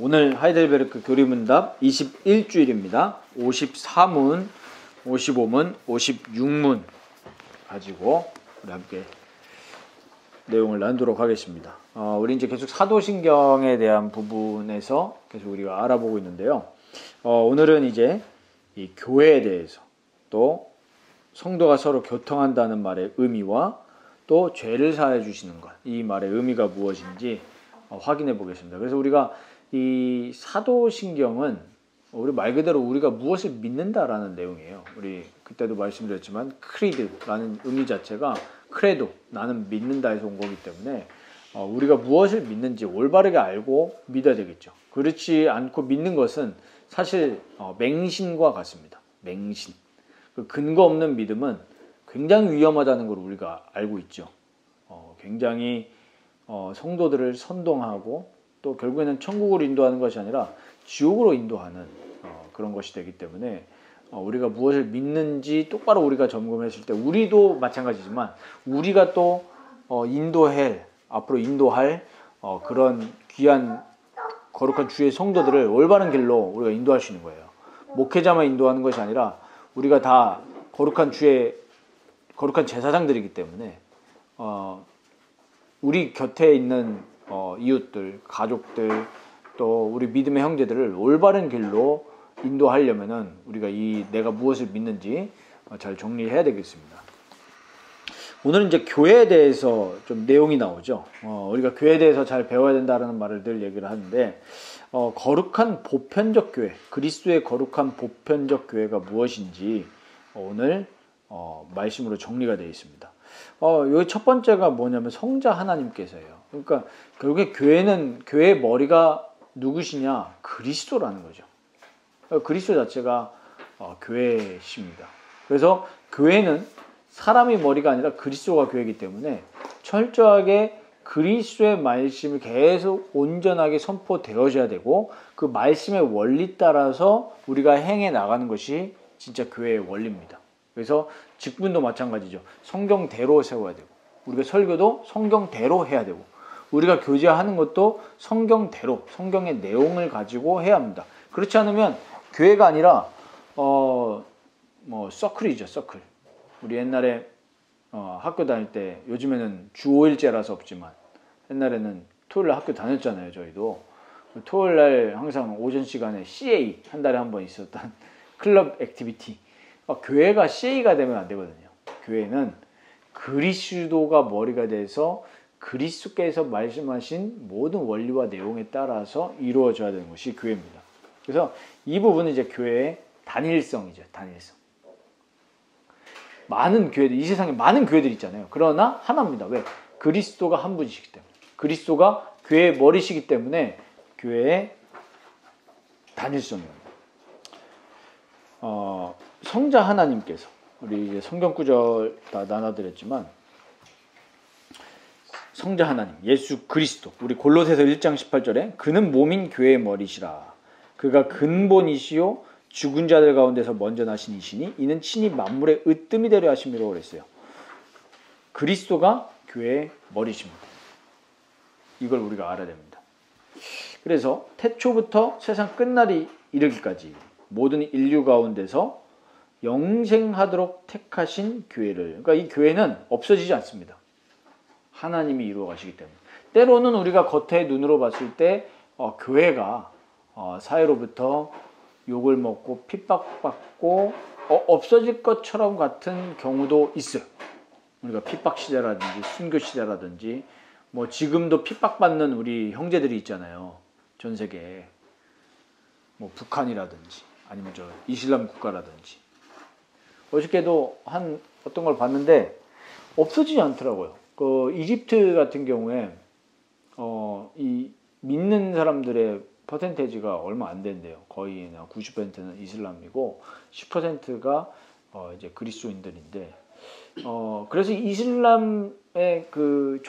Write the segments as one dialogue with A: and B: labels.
A: 오늘 하이델베르크 교리문답 21주일입니다. 54문, 55문, 56문 가지고 우리 함께 내용을 나누도록 하겠습니다. 우리 이제 계속 사도신경에 대한 부분에서 계속 우리가 알아보고 있는데요. 오늘은 이제 이 교회에 대해서, 또 성도가 서로 교통한다는 말의 의미와 또 죄를 사해 주시는 것, 이 말의 의미가 무엇인지 확인해 보겠습니다. 그래서 우리가 이 사도신경은 우리 말 그대로 우리가 무엇을 믿는다라는 내용이에요. 우리 그때도 말씀드렸지만 크리드라는 의미 자체가 크레도, 나는 믿는다에서 온 거기 때문에 우리가 무엇을 믿는지 올바르게 알고 믿어야 되겠죠. 그렇지 않고 믿는 것은 사실 맹신과 같습니다. 맹신. 그 근거 없는 믿음은 굉장히 위험하다는 걸 우리가 알고 있죠. 굉장히 성도들을 선동하고 또 결국에는 천국으로 인도하는 것이 아니라 지옥으로 인도하는 그런 것이 되기 때문에 우리가 무엇을 믿는지 똑바로 우리가 점검했을 때 우리도 마찬가지지만 우리가 또 앞으로 인도할 그런 귀한 거룩한 주의 성도들을 올바른 길로 우리가 인도할 수 있는 거예요. 목회자만 인도하는 것이 아니라 우리가 다 거룩한 제사장들이기 때문에 우리 곁에 있는 이웃들, 가족들, 또 우리 믿음의 형제들을 올바른 길로 인도하려면은 우리가 내가 무엇을 믿는지 잘 정리해야 되겠습니다. 오늘은 이제 교회에 대해서 좀 내용이 나오죠. 우리가 교회에 대해서 잘 배워야 된다는 말을 늘 얘기를 하는데, 거룩한 보편적 교회, 그리스도의 거룩한 보편적 교회가 무엇인지 오늘 말씀으로 정리가 되어 있습니다. 여기 첫 번째가 뭐냐면 성자 하나님께서예요. 그러니까 결국에 교회의 머리가 누구시냐? 그리스도라는 거죠. 그리스도 자체가 교회십니다. 그래서 교회는 사람이 머리가 아니라 그리스도가 교회이기 때문에 철저하게 그리스도의 말씀이 계속 온전하게 선포되어져야 되고, 그 말씀의 원리 따라서 우리가 행해 나가는 것이 진짜 교회의 원리입니다. 그래서 직분도 마찬가지죠. 성경대로 세워야 되고, 우리가 설교도 성경대로 해야 되고, 우리가 교제하는 것도 성경대로, 성경의 내용을 가지고 해야 합니다. 그렇지 않으면 교회가 아니라 서클이죠, 서클. 우리 옛날에 학교 다닐 때, 요즘에는 주 5일제라서 없지만 옛날에는 토요일날 학교 다녔잖아요. 저희도 토요일날 항상 오전 시간에 CA 한 달에 한 번 있었던 클럽 액티비티. 교회가 CA가 되면 안 되거든요. 교회는 그리스도가 머리가 돼서 그리스도께서 말씀하신 모든 원리와 내용에 따라서 이루어져야 되는 것이 교회입니다. 그래서 이 부분은 이제 교회의 단일성이죠. 단일성. 많은 교회들, 이 세상에 많은 교회들이 있잖아요. 그러나 하나입니다. 왜? 그리스도가 한 분이시기 때문에. 그리스도가 교회의 머리시기 때문에 교회의 단일성입니다. 성자 하나님께서, 우리 이제 성경 구절 다 나눠드렸지만, 성자 하나님, 예수 그리스도, 우리 골로새서 1장 18절에 그는 몸인 교회의 머리시라. 그가 근본이시요 죽은 자들 가운데서 먼저 나신 이시니 이는 친히 만물의 으뜸이 되려 하심이라고 그랬어요. 그리스도가 교회의 머리십니다. 이걸 우리가 알아야 됩니다. 그래서 태초부터 세상 끝날이 이르기까지 모든 인류 가운데서 영생하도록 택하신 교회를, 그러니까 이 교회는 없어지지 않습니다. 하나님이 이루어 가시기 때문에. 때로는 우리가 겉에 눈으로 봤을 때 교회가 사회로부터 욕을 먹고 핍박받고 없어질 것처럼 같은 경우도 있어요. 우리가 핍박 시대라든지 순교 시대라든지 뭐 지금도 핍박받는 우리 형제들이 있잖아요. 전 세계에. 뭐 북한이라든지 아니면 저 이슬람 국가라든지. 어저께도 어떤 걸 봤는데 없어지지 않더라고요. 그 이집트 같은 경우에 이 믿는 사람들의 퍼센테이지가 얼마 안 된대요. 거의 90%는 이슬람이고 10%가 이제 그리스도인들인데, 그래서 이슬람의 그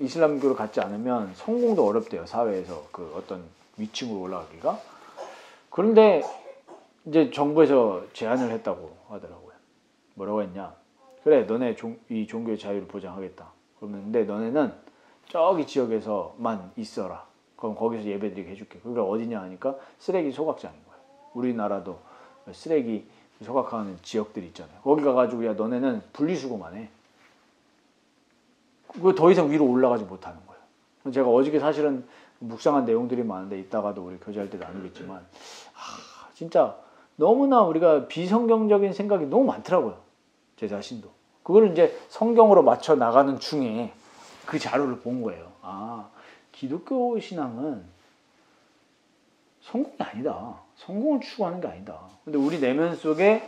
A: 이슬람교를 갖지 않으면 성공도 어렵대요. 사회에서 그 어떤 위층으로 올라가기가. 그런데 이제 정부에서 제안을 했다고 하더라고요. 뭐라고 했냐? 그래 너네 이 종교의 자유를 보장하겠다. 그러면 근데 너네는 저기 지역에서만 있어라. 그럼 거기서 예배드리게 해줄게. 그게 어디냐 하니까 쓰레기 소각장인 거예요. 우리나라도 쓰레기 소각하는 지역들이 있잖아요. 거기 가가지고 야 너네는 분리수거만 해. 그거 더 이상 위로 올라가지 못하는 거예요. 제가 어저께 사실은 묵상한 내용들이 많은데 이따가도 우리 교제할 때 나누겠지만 진짜 너무나 우리가 비성경적인 생각이 너무 많더라고요. 제 자신도. 그걸 이제 성경으로 맞춰 나가는 중에 그 자료를 본 거예요. 아, 기독교 신앙은 성공이 아니다. 성공을 추구하는 게 아니다. 근데 우리 내면 속에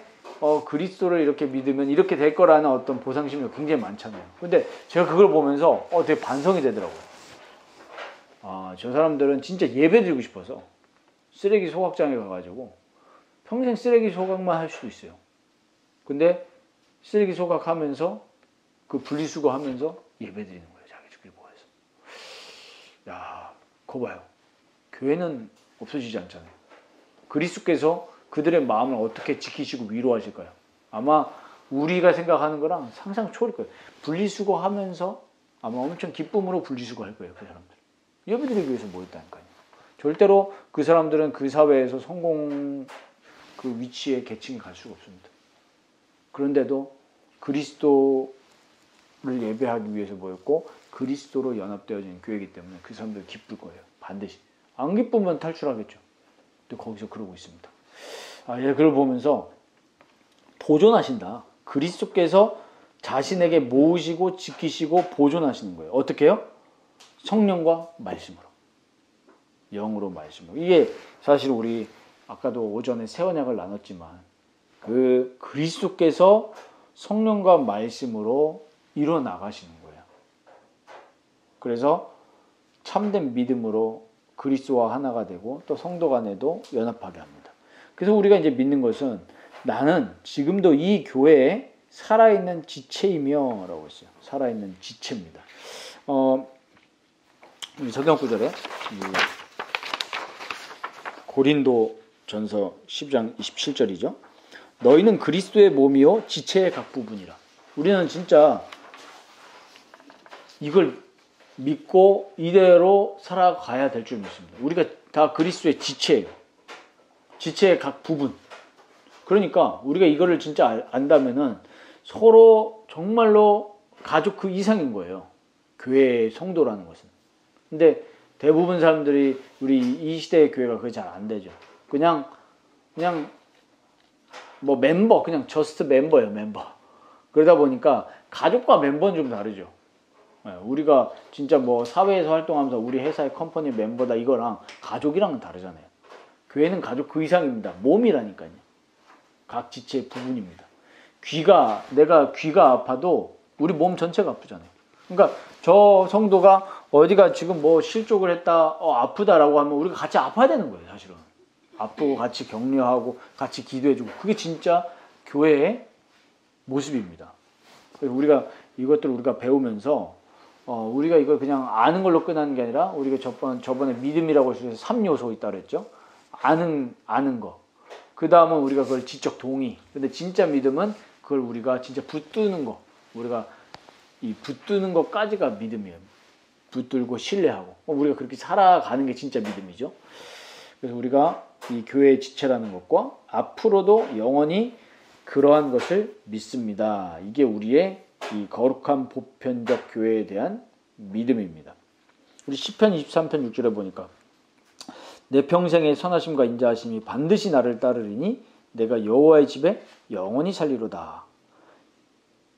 A: 그리스도를 이렇게 믿으면 이렇게 될 거라는 어떤 보상심이 굉장히 많잖아요. 근데 제가 그걸 보면서 되게 반성이 되더라고요. 아, 저 사람들은 진짜 예배드리고 싶어서 쓰레기 소각장에 가가지고 평생 쓰레기 소각만 할 수도 있어요. 근데 쓰레기 소각하면서 그 분리수거하면서 예배드리는 거예요. 자기들끼리 모여서. 야, 그거 봐요. 교회는 없어지지 않잖아요. 그리스도께서 그들의 마음을 어떻게 지키시고 위로하실까요? 아마 우리가 생각하는 거랑 상상 초월일 거예요. 분리수거하면서 아마 엄청 기쁨으로 분리수거할 거예요. 그 사람들. 예배드리기 위해서 모였다니까요. 절대로 그 사람들은 그 사회에서 성공 그 위치에 계층에 갈 수가 없습니다. 그런데도 그리스도를 예배하기 위해서 모였고 그리스도로 연합되어진 교회이기 때문에 그 사람들 기쁠 거예요. 반드시. 안 기쁘면 탈출하겠죠. 또 거기서 그러고 있습니다. 아, 예, 그걸 보면서 보존하신다. 그리스도께서 자신에게 모으시고 지키시고 보존하시는 거예요. 어떻게 해요? 성령과 말씀으로. 영으로 말씀으로. 이게 사실 우리 아까도 오전에 새 언약을 나눴지만 그 그리스도께서 성령과 말씀으로 이뤄 나가시는 거예요. 그래서 참된 믿음으로 그리스도와 하나가 되고 또 성도 간에도 연합하게 합니다. 그래서 우리가 이제 믿는 것은 나는 지금도 이 교회에 살아있는 지체이며 라고 했어요. 살아있는 지체입니다. 성경 구절에 고린도 전서 10장 27절이죠. 너희는 그리스도의 몸이요 지체의 각 부분이라. 우리는 진짜 이걸 믿고 이대로 살아가야 될 줄 믿습니다. 우리가 다 그리스도의 지체예요. 지체의 각 부분. 그러니까 우리가 이거를 진짜 안다면은 서로 정말로 가족 그 이상인 거예요. 교회의 성도라는 것은. 근데 대부분 사람들이 우리 이 시대의 교회가 그게 잘 안 되죠. 그냥 뭐 멤버, 그냥 저스트 멤버예요, 멤버. 그러다 보니까 가족과 멤버는 좀 다르죠. 우리가 진짜 뭐 사회에서 활동하면서 우리 회사의 컴퍼니 멤버다 이거랑 가족이랑은 다르잖아요. 교회는 가족 그 이상입니다. 몸이라니까요. 각 지체의 부분입니다. 내가 귀가 아파도 우리 몸 전체가 아프잖아요. 그러니까 저 성도가 어디가 지금 뭐 실족을 했다, 아프다라고 하면 우리가 같이 아파야 되는 거예요, 사실은. 아프고 같이 격려하고 같이 기도해주고 그게 진짜 교회의 모습입니다. 그래서 우리가 이것들을 우리가 배우면서 우리가 이걸 그냥 아는 걸로 끝나는 게 아니라 우리가 저번에 믿음이라고 해서 3요소 있다 그랬죠. 아는 거. 그 다음은 우리가 그걸 지적 동의. 근데 진짜 믿음은 그걸 우리가 진짜 붙드는 거. 우리가 이 붙드는 것까지가 믿음이에요. 붙들고 신뢰하고. 우리가 그렇게 살아가는 게 진짜 믿음이죠. 그래서 우리가 이 교회의 지체라는 것과 앞으로도 영원히 그러한 것을 믿습니다. 이게 우리의 이 거룩한 보편적 교회에 대한 믿음입니다. 우리 시편 23편 6절에 보니까 내 평생의 선하심과 인자하심이 반드시 나를 따르리니 내가 여호와의 집에 영원히 살리로다.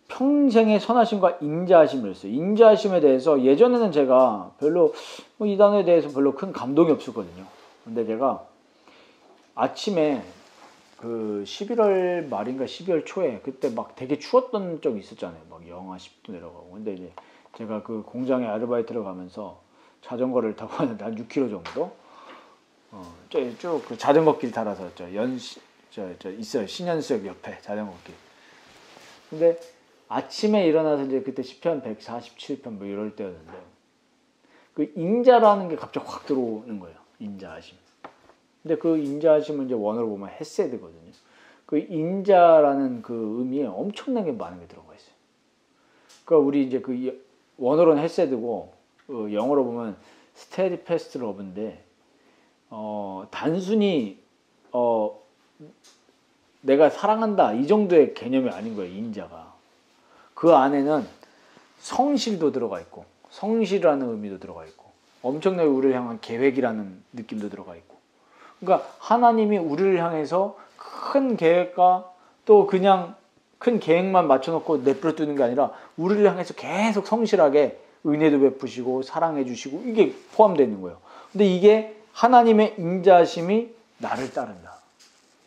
A: 평생의 선하심과 인자하심을 했어요. 인자하심에 대해서 예전에는 제가 별로 이 단어에 대해서 별로 큰 감동이 없었거든요. 근데 제가 아침에 그 11월 말인가 12월 초에 그때 막 되게 추웠던 적이 있었잖아요. 막 영하 10도 내려가고. 근데 이제 제가 그 공장에 아르바이트를 가면서 자전거를 타고 왔는데 한 6km 정도 쭉 그 자전거길 따라서 있어요. 신현수역 옆에 자전거길. 근데 아침에 일어나서 이제 그때 시편 147편 뭐 이럴 때였는데 그 인자라는 게 갑자기 확 들어오는 거예요. 인자하심. 근데 그 인자하심을 이제 원어로 보면 헤세드거든요. 그 인자라는 그 의미에 엄청나게 많은 게 들어가 있어요. 그러니까 우리 이제 그 원어로는 헤세드고 영어로 보면 steadfast love인데 단순히 내가 사랑한다 이 정도의 개념이 아닌 거예요. 인자가. 그 안에는 성실도 들어가 있고 성실이라는 의미도 들어가 있고 엄청나게 우리를 향한 계획이라는 느낌도 들어가 있고 그러니까 하나님이 우리를 향해서 큰 계획과 또 그냥 큰 계획만 맞춰놓고 내버려 두는 게 아니라 우리를 향해서 계속 성실하게 은혜도 베푸시고 사랑해 주시고 이게 포함되어 있는 거예요. 근데 이게 하나님의 인자심이 나를 따른다.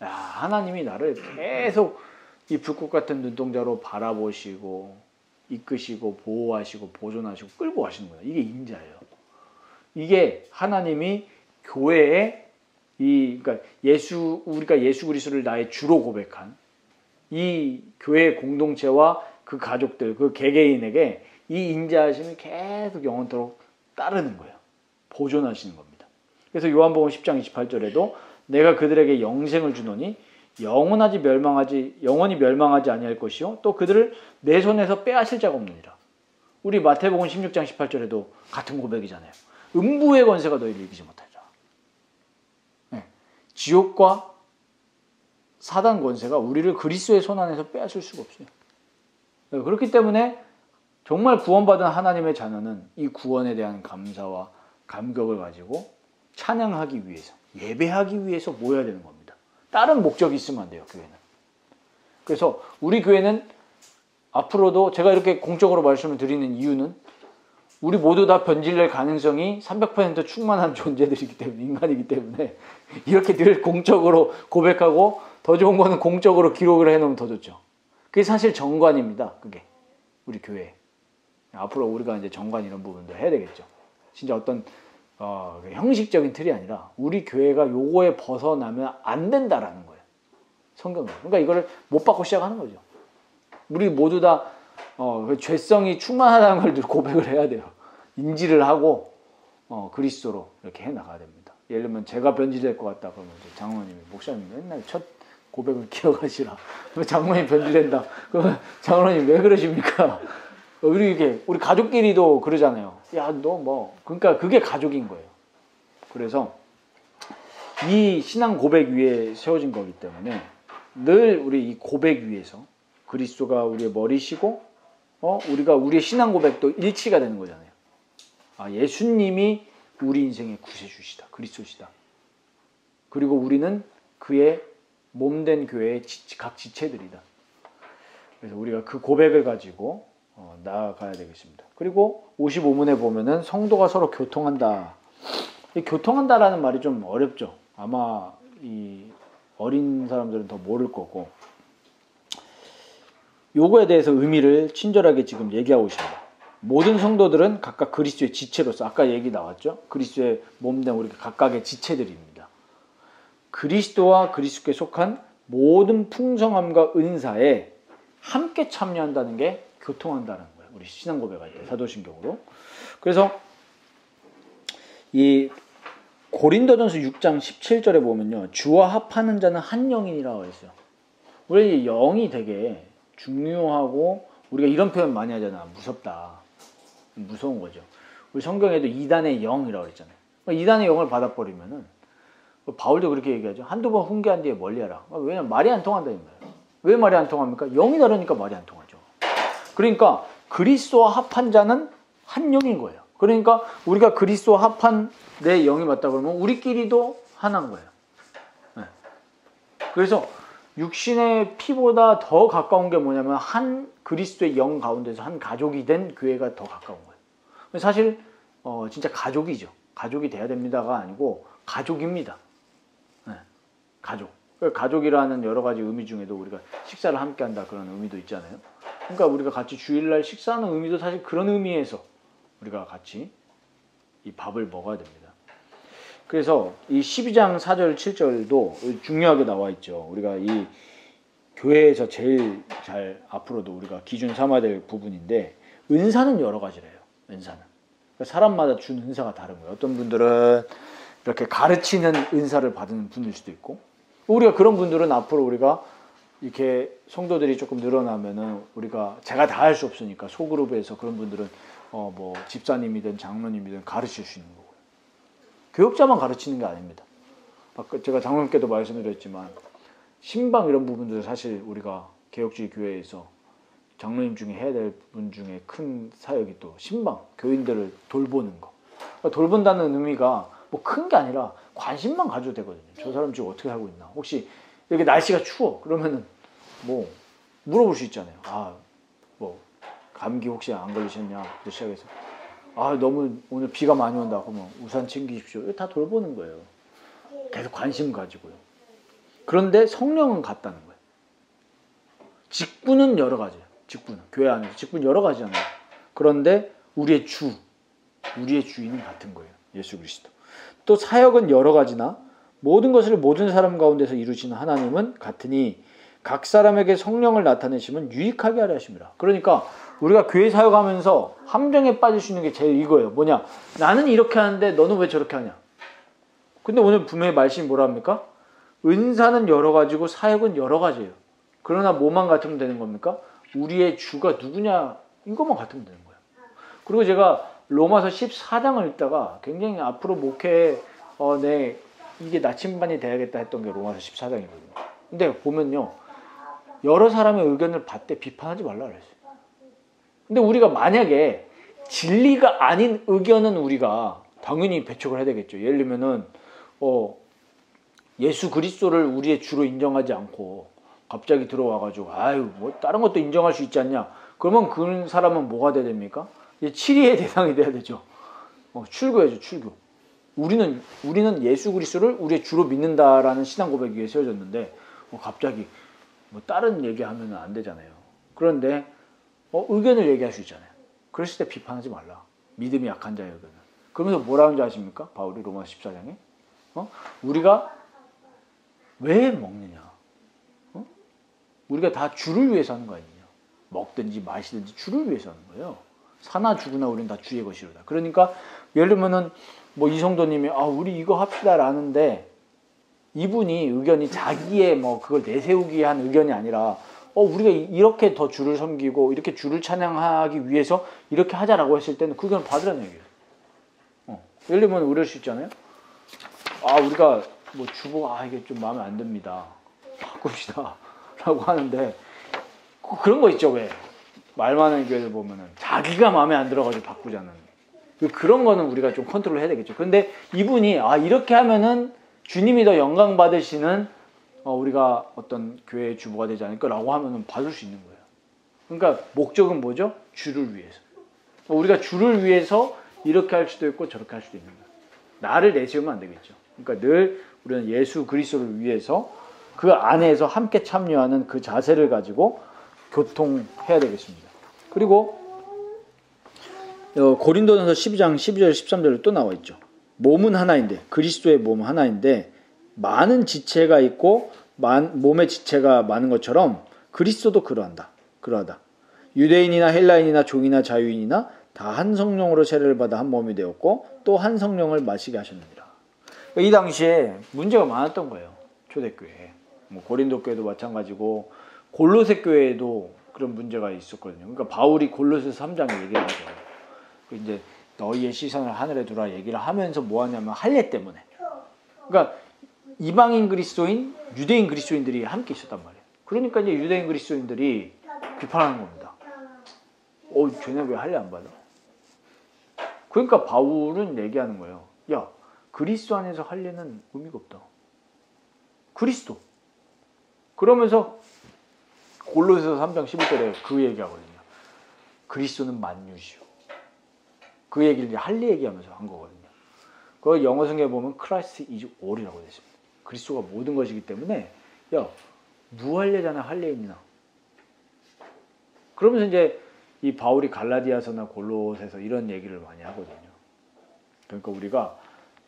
A: 야, 하나님이 나를 계속 이 불꽃 같은 눈동자로 바라보시고 이끄시고 보호하시고 보존하시고 끌고 가시는 거예요. 이게 인자예요. 이게 하나님이 교회에 그러니까 우리가 예수 그리스도를 나의 주로 고백한 이 교회 공동체와 그 가족들, 그 개개인에게 이 인자하심이 계속 영원토록 따르는 거예요. 보존하시는 겁니다. 그래서 요한복음 10장 28절에도 내가 그들에게 영생을 주노니 영원히 멸망하지 아니할 것이요 또 그들을 내 손에서 빼앗을 자가 없느니라. 우리 마태복음 16장 18절에도 같은 고백이잖아요. 음부의 권세가 너희를 이기지 못하리라. 네. 지옥과 사단 권세가 우리를 그리스도의 손 안에서 빼앗을 수가 없어요. 네. 그렇기 때문에 정말 구원받은 하나님의 자녀는 이 구원에 대한 감사와 감격을 가지고 찬양하기 위해서 예배하기 위해서 모여야 되는 겁니다. 다른 목적이 있으면 안 돼요. 교회는. 그래서 우리 교회는 앞으로도 제가 이렇게 공적으로 말씀을 드리는 이유는 우리 모두 다 변질될 가능성이 300% 충만한 존재들이기 때문에 인간이기 때문에 이렇게 늘 공적으로 고백하고 더 좋은 거는 공적으로 기록을 해놓으면 더 좋죠. 그게 사실 정관입니다. 그게 우리 교회. 앞으로 우리가 이제 정관 이런 부분도 해야 되겠죠. 진짜 어떤 형식적인 틀이 아니라 우리 교회가 요거에 벗어나면 안 된다라는 거예요. 성경은. 그러니까 이거를 못 받고 시작하는 거죠. 우리 모두 다 죄성이 충만하다는 걸 늘 고백을 해야 돼요. 인지를 하고 그리스도로 이렇게 해나가야 됩니다. 예를 들면 제가 변질될 것 같다 그러면 장로님이 목사님 맨날 첫 고백을 기억하시라. 장로님 변질된다. 그러면 장로님 왜 그러십니까? 우리 가족끼리도 그러잖아요. 야, 너 뭐. 그러니까 그게 가족인 거예요. 그래서 이 신앙 고백 위에 세워진 거기 때문에 늘 우리 이 고백 위에서 그리스도가 우리의 머리시고 우리가 우리의 신앙 고백도 일치가 되는 거잖아요. 예수님이 우리 인생의 구세주시다. 그리스도시다. 그리고 우리는 그의 몸된 교회의 각 지체들이다. 그래서 우리가 그 고백을 가지고 나아가야 되겠습니다. 그리고 55문에 보면은 성도가 서로 교통한다. 이 교통한다라는 말이 좀 어렵죠. 아마 이 어린 사람들은 더 모를 거고 요거에 대해서 의미를 친절하게 지금 얘기하고 있습니다. 모든 성도들은 각각 그리스도의 지체로서 아까 얘기 나왔죠. 그리스도의 몸된 우리 각각의 지체들입니다. 그리스도와 그리스도께 속한 모든 풍성함과 은사에 함께 참여한다는 게 교통한다는 거예요. 우리 신앙 고백할 때 사도신경으로. 그래서 이 고린도전서 6장 17절에 보면요. 주와 합하는 자는 한 영이라고 했어요. 우리 영이 되게 중요하고 우리가 이런 표현 많이 하잖아. 무섭다. 무서운 거죠. 우리 성경에도 이단의 영이라고 했잖아요. 이단의 영을 받아버리면은 바울도 그렇게 얘기하죠. 한두 번 훈계한 뒤에 멀리하라. 왜냐면 말이 안 통한다는 거예요. 왜 말이 안 통합니까? 영이 다르니까 말이 안 통하죠. 그러니까 그리스도와 합한 자는 한 영인 거예요. 그러니까 우리가 그리스도와 합한 내 영이 맞다 그러면 우리끼리도 하나인 거예요. 네. 그래서 육신의 피보다 더 가까운 게 뭐냐면 한 그리스도의 영 가운데서 한 가족이 된 교회가 더 가까운 거예요. 사실 진짜 가족이죠. 가족이 돼야 됩니다가 아니고 가족입니다. 네. 가족. 가족이라는 여러 가지 의미 중에도 우리가 식사를 함께 한다 그런 의미도 있잖아요. 그러니까 우리가 같이 주일날 식사하는 의미도 사실 그런 의미에서 우리가 같이 이 밥을 먹어야 됩니다. 그래서 이 12장 4절 7절도 중요하게 나와 있죠. 우리가 이 교회에서 제일 잘 앞으로도 우리가 기준 삼아야 될 부분인데 은사는 여러 가지래요. 은사는. 그러니까 사람마다 준 은사가 다른 거예요. 어떤 분들은 이렇게 가르치는 은사를 받는 분일 수도 있고 우리가 그런 분들은 앞으로 우리가 이렇게 성도들이 조금 늘어나면은 우리가 제가 다 할 수 없으니까 소그룹에서 그런 분들은 뭐 집사님이든 장로님이든 가르칠 수 있는 거고요. 교역자만 가르치는 게 아닙니다. 아까 제가 장로님께도 말씀드렸지만 신방 이런 부분들 사실 우리가 개혁주의 교회에서 장로님 중에 해야 될 분 중에 큰 사역이 또 신방 교인들을 돌보는 거. 그러니까 돌본다는 의미가 뭐 큰 게 아니라 관심만 가져도 되거든요. 저 사람 지금 어떻게 살고 있나. 혹시 이렇게 날씨가 추워 그러면은 뭐 물어볼 수 있잖아요. 아 뭐 감기 혹시 안 걸리셨냐 시작해서 아 너무 오늘 비가 많이 온다 그러면 우산 챙기십시오. 이거 다 돌보는 거예요. 계속 관심 가지고요. 그런데 성령은 같다는 거예요. 직분은 여러 가지예요. 직분은 교회 안에서 직분 여러 가지잖아요. 그런데 우리의 주인은 같은 거예요. 예수 그리스도. 또 사역은 여러 가지나 모든 것을 모든 사람 가운데서 이루시는 하나님은 같으니 각 사람에게 성령을 나타내시면 유익하게 하려 하십니다. 그러니까 우리가 교회 사역하면서 함정에 빠질 수 있는 게 제일 이거예요. 뭐냐? 나는 이렇게 하는데 너는 왜 저렇게 하냐? 근데 오늘 분명히 말씀이 뭐라 합니까? 은사는 여러 가지고 사역은 여러 가지예요. 그러나 뭐만 같으면 되는 겁니까? 우리의 주가 누구냐 이것만 같으면 되는 거예요. 그리고 제가 로마서 14장을 읽다가 굉장히 앞으로 목회에 이게 나침반이 돼야겠다 했던 게 로마서 14장이거든요. 근데 보면요. 여러 사람의 의견을 받되 비판하지 말라 그랬어요. 근데 우리가 만약에 진리가 아닌 의견은 우리가 당연히 배척을 해야 되겠죠. 예를 들면은 예수 그리스도를 우리의 주로 인정하지 않고 갑자기 들어와가지고 아유 뭐 다른 것도 인정할 수 있지 않냐. 그러면 그 사람은 뭐가 돼야 됩니까? 치리의 대상이 돼야 되죠. 출교해야죠. 출교. 우리는 예수 그리스도를 우리의 주로 믿는다라는 신앙 고백 위에 세워졌는데 갑자기 뭐 다른 얘기하면 안 되잖아요. 그런데 의견을 얘기할 수 있잖아요. 그랬을 때 비판하지 말라. 믿음이 약한 자의 의견을. 그러면서 뭐라는 줄 아십니까? 바울이 로마서 14장에 우리가 왜 먹느냐? 우리가 다 주를 위해서 하는 거 아니냐? 먹든지 마시든지 주를 위해서 하는 거예요. 사나 죽으나 우리는 다 주의 것이로다. 그러니까 예를 들면은 뭐 이성도님이 우리 이거 합시다라는데 이분이 의견이 자기의 뭐 그걸 내세우기 위한 의견이 아니라 우리가 이렇게 더 주를 섬기고 이렇게 주를 찬양하기 위해서 이렇게 하자라고 했을 때는 그 의견을 받으라는 얘기예요. 예를 들면 이럴 수 있잖아요. 우리가 뭐 주보 이게 좀 마음에 안 듭니다. 바꿉시다. 라고 하는데 그런 거 있죠. 왜? 말 많은 교회들 보면은 자기가 마음에 안 들어가지고 바꾸자는 그런 거는 우리가 좀 컨트롤 해야 되겠죠. 근데 이분이 이렇게 하면은 주님이 더 영광 받으시는 우리가 어떤 교회의 주보가 되지 않을까라고 하면은 받을 수 있는 거예요. 그러니까 목적은 뭐죠? 주를 위해서. 우리가 주를 위해서 이렇게 할 수도 있고 저렇게 할 수도 있는 거예요. 나를 내세우면 안 되겠죠. 그러니까 늘 우리는 예수 그리스도를 위해서 그 안에서 함께 참여하는 그 자세를 가지고 교통해야 되겠습니다. 그리고 고린도전서 12장 12절 13절에 또 나와 있죠. 몸은 하나인데 그리스도의 몸은 하나인데 많은 지체가 있고 몸의 지체가 많은 것처럼 그리스도도 그러하다. 유대인이나 헬라인이나 종이나 자유인이나 다 한 성령으로 세례를 받아 한 몸이 되었고 또 한 성령을 마시게 하셨느니라. 이 당시에 문제가 많았던 거예요. 초대교회에. 뭐 고린도 교회도 마찬가지고 골로새 교회에도 그런 문제가 있었거든요. 그러니까 바울이 골로새서 3장에 얘기를 하죠. 이제 너희의 시선을 하늘에 두라 얘기를 하면서 뭐 하냐면 할례 때문에. 그러니까 이방인 그리스도인, 유대인 그리스도인들이 함께 있었단 말이에요. 그러니까 이제 유대인 그리스도인들이 비판하는 겁니다. 쟤네 왜 할례 안 받아? 그러니까 바울은 얘기하는 거예요. 야, 그리스도 안에서 할례는 의미가 없다. 그리스도. 그러면서 골로새서 3장 11절에 그 얘기하거든요. 그리스도는 만유시오. 그 얘기를 이제 할례 얘기하면서 한 거거든요. 그 영어 성경에 보면 Christ is all이라고 되어 있습니다. 그리스도가 모든 것이기 때문에 무할례잖아 할례인이나. 그러면서 이제 이 바울이 갈라디아서나 골로새서 이런 얘기를 많이 하거든요. 그러니까 우리가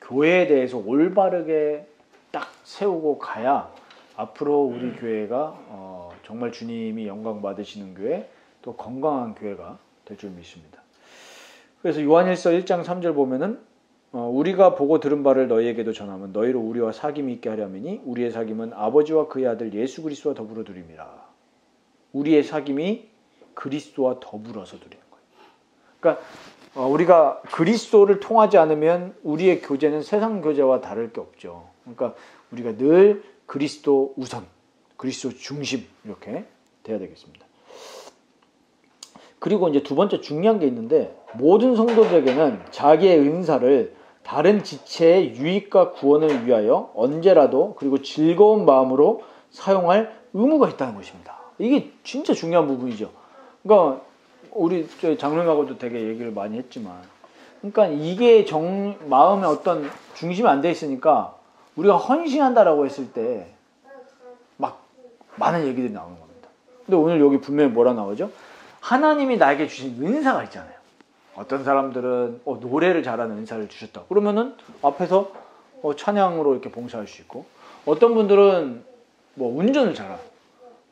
A: 교회에 대해서 올바르게 딱 세우고 가야 앞으로 우리 교회가 정말 주님이 영광 받으시는 교회, 또 건강한 교회가 될 줄 믿습니다. 그래서 요한일서 1장 3절 보면은 우리가 보고 들은 바를 너희에게도 전하면 너희로 우리와 사귐이 있게 하려 함이니 우리의 사귐은 아버지와 그의 아들 예수 그리스도와 더불어 두림이라. 우리의 사귐이 그리스도와 더불어서 두리는 거예요. 그러니까 우리가 그리스도를 통하지 않으면 우리의 교제는 세상 교제와 다를 게 없죠. 그러니까 우리가 늘 그리스도 우선, 그리스도 중심 이렇게 돼야 되겠습니다. 그리고 이제 두 번째 중요한 게 있는데 모든 성도들에게는 자기의 은사를 다른 지체의 유익과 구원을 위하여 언제라도 그리고 즐거운 마음으로 사용할 의무가 있다는 것입니다. 이게 진짜 중요한 부분이죠. 그러니까 우리 장로님하고도 되게 얘기를 많이 했지만, 그러니까 이게 마음의 어떤 중심이 안 돼 있으니까 우리가 헌신한다라고 했을 때 막 많은 얘기들이 나오는 겁니다. 근데 오늘 여기 분명히 뭐라 나오죠? 하나님이 나에게 주신 은사가 있잖아요. 어떤 사람들은 노래를 잘하는 은사를 주셨다. 그러면은 앞에서 찬양으로 이렇게 봉사할 수 있고, 어떤 분들은 뭐 운전을 잘하고,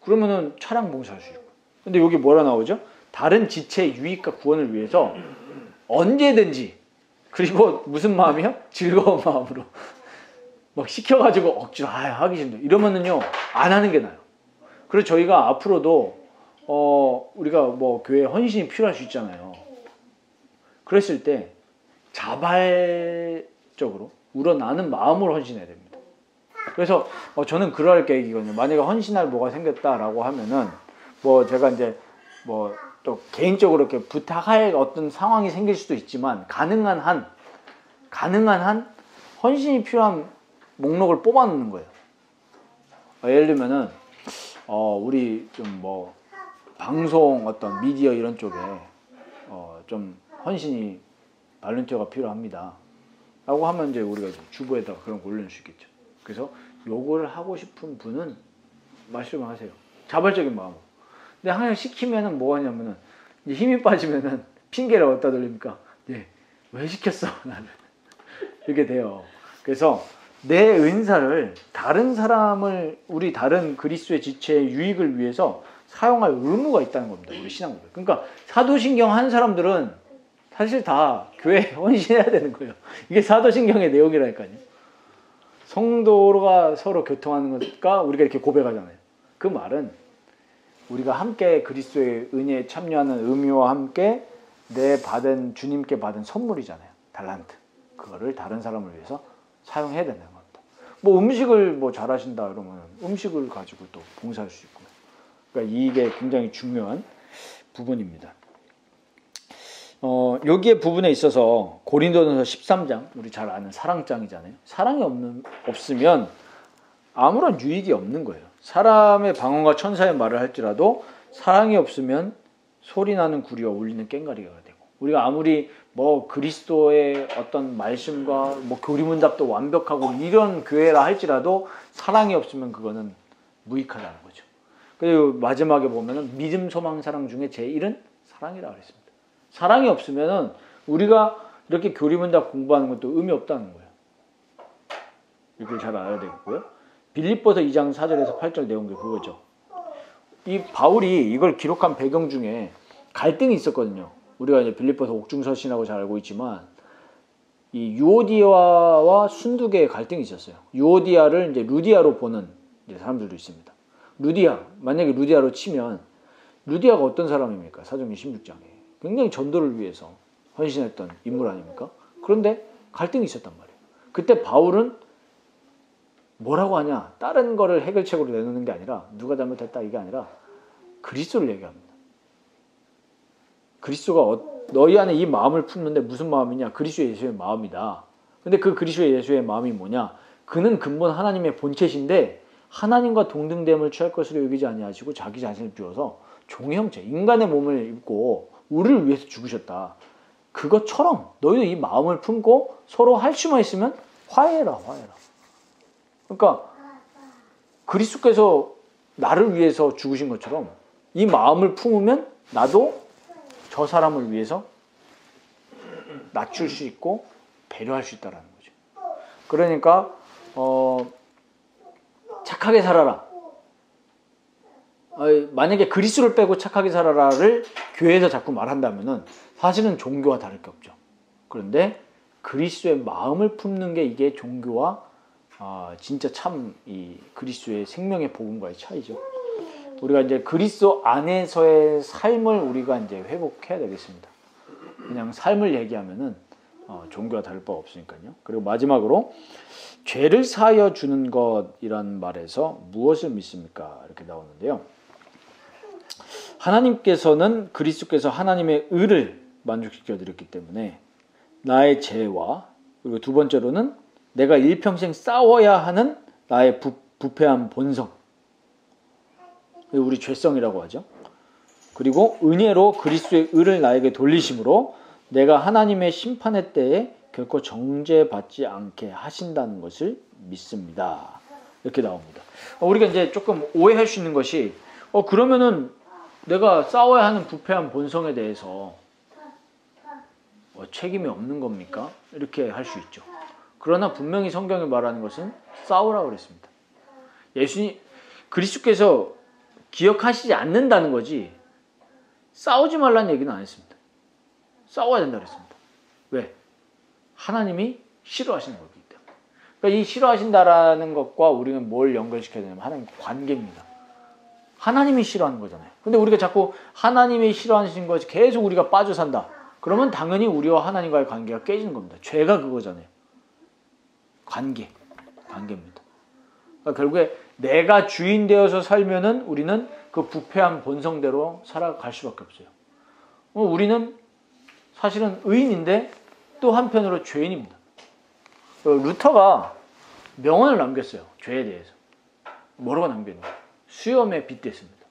A: 그러면은 차량 봉사할 수 있고. 근데 여기 뭐라 나오죠? 다른 지체의 유익과 구원을 위해서 언제든지, 그리고 무슨 마음이요? 즐거운 마음으로 막 시켜가지고 억지로 하기 싫다 이러면은요 안 하는 게 나아요. 그래서 저희가 앞으로도 우리가 뭐 교회 헌신이 필요할 수 있잖아요. 그랬을 때 자발적으로 우러나는 마음으로 헌신해야 됩니다. 그래서 저는 그럴 계획이거든요. 만약에 헌신할 뭐가 생겼다라고 하면은 뭐 제가 이제 뭐 또 개인적으로 이렇게 부탁할 어떤 상황이 생길 수도 있지만 가능한 한 헌신이 필요한 목록을 뽑아놓는 거예요. 예를 들면은 우리 좀 뭐 방송 어떤 미디어 이런 쪽에 좀 헌신이 발렌티어가 필요합니다 라고 하면 이제 우리가 주보에다가 그런 거 올려놓을 수 있겠죠. 그래서 요거를 하고 싶은 분은 말씀을 하세요. 자발적인 마음으로. 근데 항상 시키면은 뭐 하냐면은 이제 힘이 빠지면은 핑계를 어디다 돌립니까? 왜 시켰어 나를 이렇게 돼요. 그래서 내 은사를 다른 사람을 우리 다른 그리스도의 지체의 유익을 위해서 사용할 의무가 있다는 겁니다. 우리 신앙들. 그러니까 사도신경 한 사람들은 사실 다 교회에 헌신해야 되는 거예요. 이게 사도신경의 내용이라니까요. 성도가 서로 교통하는 것과 우리가 이렇게 고백하잖아요. 그 말은 우리가 함께 그리스도의 은혜에 참여하는 의미와 함께 주님께 받은 선물이잖아요. 달란트. 그거를 다른 사람을 위해서 사용해야 된다는 겁니다. 뭐 음식을 뭐 잘하신다 그러면 음식을 가지고 또 봉사할 수 있고. 그러니까 이게 굉장히 중요한 부분입니다. 여기에 부분에 있어서 고린도전서 13장, 우리 잘 아는 사랑장이잖아요. 사랑이 없으면 아무런 유익이 없는 거예요. 사람의 방언과 천사의 말을 할지라도 사랑이 없으면 소리나는 구리와 울리는 꽹과리가 되고, 우리가 아무리 뭐 그리스도의 어떤 말씀과 뭐 교리문답도 완벽하고 이런 교회라 할지라도 사랑이 없으면 그거는 무익하다는 거죠. 그리고 마지막에 보면은 믿음, 소망, 사랑 중에 제1은 사랑이라고 그랬습니다. 사랑이 없으면은 우리가 이렇게 교리문답 공부하는 것도 의미 없다는 거예요. 이걸 잘 알아야 되겠고요. 빌립보서 2장 4절에서 8절 내용이 그거죠. 이 바울이 이걸 기록한 배경 중에 갈등이 있었거든요. 우리가 이제 빌립보서 옥중서신하고 잘 알고 있지만 이 유오디아와 순두계의 갈등이 있었어요. 유오디아를 이제 루디아로 보는 이제 사람들도 있습니다. 만약에 루디아로 치면 루디아가 어떤 사람입니까? 사도행전 16장에 굉장히 전도를 위해서 헌신했던 인물 아닙니까? 그런데 갈등이 있었단 말이에요. 그때 바울은 뭐라고 하냐? 다른 거를 해결책으로 내놓는 게 아니라 누가 잘못했다 이게 아니라 그리스도를 얘기합니다. 그리스도가 너희 안에 이 마음을 품는데 무슨 마음이냐? 그리스도 예수의 마음이다. 근데 그 그리스도 예수의 마음이 뭐냐? 그는 근본 하나님의 본체신데 하나님과 동등됨을 취할 것으로 여기지 아니하시고 자기 자신을 비워서 종의 형체, 인간의 몸을 입고 우리를 위해서 죽으셨다. 그것처럼 너희도 이 마음을 품고 서로 할 수만 있으면 화해해라. 그러니까 그리스도께서 나를 위해서 죽으신 것처럼 이 마음을 품으면 나도 저 사람을 위해서 낮출 수 있고 배려할 수 있다는 거죠. 그러니까 착하게 살아라. 만약에 그리스도를 빼고 착하게 살아라를 교회에서 자꾸 말한다면은 사실은 종교와 다를 게 없죠. 그런데 그리스도의 마음을 품는 게 이게 종교와 진짜 참 이 그리스도의 생명의 복음과의 차이죠. 우리가 이제 그리스도 안에서의 삶을 우리가 이제 회복해야 되겠습니다. 그냥 삶을 얘기하면은 종교와 다를 바가 없으니까요. 그리고 마지막으로 죄를 사하여 주는 것이란 말에서 무엇을 믿습니까? 이렇게 나오는데요. 하나님께서는 그리스도께서 하나님의 의를 만족시켜 드렸기 때문에 나의 죄와, 그리고 두 번째로는 내가 일평생 싸워야 하는 나의 부패한 본성, 우리 죄성이라고 하죠. 그리고 은혜로 그리스도의 의를 나에게 돌리심으로 내가 하나님의 심판의 때에 결코 정죄받지 않게 하신다는 것을 믿습니다. 이렇게 나옵니다. 우리가 이제 조금 오해할 수 있는 것이 그러면은 내가 싸워야 하는 부패한 본성에 대해서 책임이 없는 겁니까? 이렇게 할 수 있죠. 그러나 분명히 성경이 말하는 것은 싸우라고 그랬습니다. 예수님, 그리스도께서 기억하시지 않는다는 거지 싸우지 말라는 얘기는 안 했습니다. 싸워야 된다고 그랬습니다. 왜? 하나님이 싫어하시는 거기 때문에. 그러니까 이 싫어하신다라는 것과 우리는 뭘 연결시켜야 되냐면 하나님과 관계입니다. 하나님이 싫어하는 거잖아요. 근데 우리가 자꾸 하나님이 싫어하시는 것이 계속 우리가 빠져 산다. 그러면 당연히 우리와 하나님과의 관계가 깨지는 겁니다. 죄가 그거잖아요. 관계입니다. 그러니까 결국에 내가 주인 되어서 살면은 우리는 그 부패한 본성대로 살아갈 수밖에 없어요. 우리는 사실은 의인인데 또 한편으로 죄인입니다. 루터가 명언을 남겼어요. 죄에 대해서. 뭐라고 남겼냐? 수염에 빗댔습니다.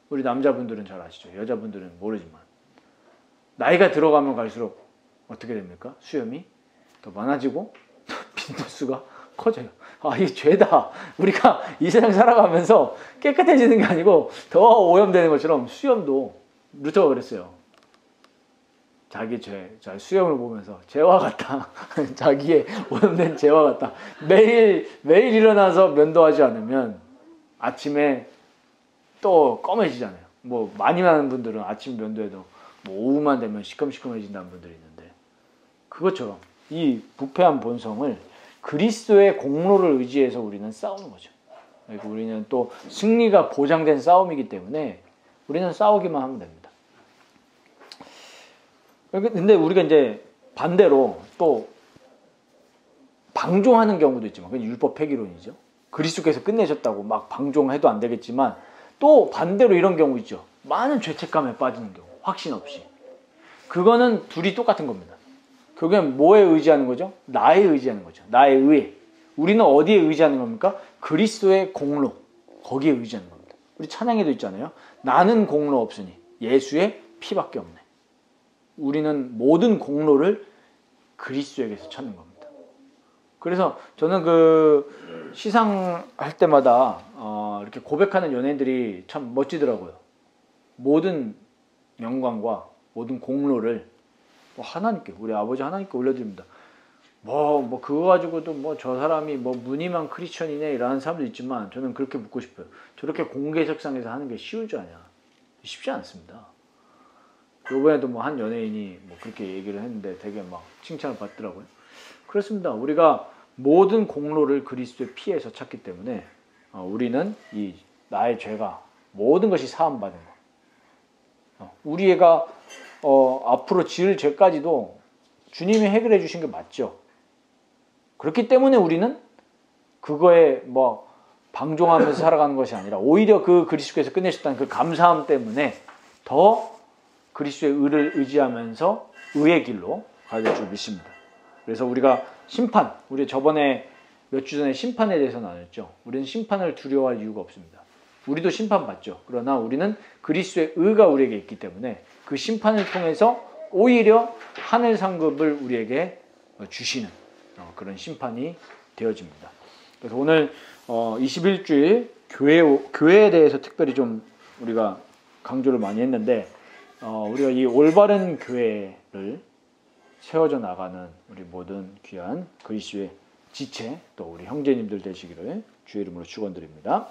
A: 우리 남자분들은 잘 아시죠? 여자분들은 모르지만. 나이가 들어가면 갈수록 어떻게 됩니까? 수염이 더 많아지고 빈도수가 커져요. 이게 죄다. 우리가 이 세상 살아가면서 깨끗해지는 게 아니고 더 오염되는 것처럼 수염도, 루터가 그랬어요. 자기 죄, 수염을 보면서 죄와 같다. 자기의 오염된 죄와 같다. 매일 일어나서 면도하지 않으면 아침에 또 검해지잖아요. 뭐 많이 하는 분들은 아침 면도해도 뭐 오후만 되면 시커매진다는 분들이 있는데, 그것처럼 이 부패한 본성을 그리스도의 공로를 의지해서 우리는 싸우는 거죠. 그리고 우리는 또 승리가 보장된 싸움이기 때문에 우리는 싸우기만 하면 됩니다. 근데 우리가 이제 반대로 또 방종하는 경우도 있지만, 그건 율법 폐기론이죠. 그리스도께서 끝내셨다고 막 방종해도 안 되겠지만, 또 반대로 이런 경우 있죠. 많은 죄책감에 빠지는 경우, 확신 없이. 그거는 둘이 똑같은 겁니다. 결국엔 뭐에 의지하는 거죠? 나에 의지하는 거죠. 나의 의에. 우리는 어디에 의지하는 겁니까? 그리스도의 공로, 거기에 의지하는 겁니다. 우리 찬양에도 있잖아요. 나는 공로 없으니 예수의 피밖에 없네. 우리는 모든 공로를 그리스도에게서 찾는 겁니다. 그래서 저는 그 시상할 때마다 이렇게 고백하는 연예인들이 참 멋지더라고요. 모든 영광과 모든 공로를 하나님께, 우리 아버지 하나님께 올려드립니다. 뭐 그거 가지고도 뭐 저 사람이 뭐 무늬만 크리스천이네 이라는 사람도 있지만, 저는 그렇게 묻고 싶어요. 저렇게 공개석상에서 하는 게 쉬운 줄 아냐? 쉽지 않습니다. 요번에도 뭐 한 연예인이 뭐 그렇게 얘기를 했는데 되게 막 칭찬을 받더라고요. 그렇습니다. 우리가 모든 공로를 그리스도의 피에서 찾기 때문에 우리는 이 나의 죄가 모든 것이 사함받은 거, 우리 애가 앞으로 지을 죄까지도 주님이 해결해 주신 게 맞죠. 그렇기 때문에 우리는 그거에 뭐 방종하면서 살아가는 것이 아니라 오히려 그 그리스도께서 끝내셨다는 그 감사함 때문에 더 그리스도의 의를 의지하면서 의의 길로 가야 될 줄 믿습니다. 그래서 우리가 심판, 우리 저번에 몇 주 전에 심판에 대해서 나눴죠. 우리는 심판을 두려워할 이유가 없습니다. 우리도 심판받죠. 그러나 우리는 그리스도의 의가 우리에게 있기 때문에 그 심판을 통해서 오히려 하늘 상급을 우리에게 주시는 그런 심판이 되어집니다. 그래서 오늘 21주일 교회에 대해서 특별히 좀 우리가 강조를 많이 했는데, 우리가 이 올바른 교회를 세워져 나가는 우리 모든 귀한 그리스도의 지체, 또 우리 형제님들 되시기를 주의 이름으로 축원드립니다.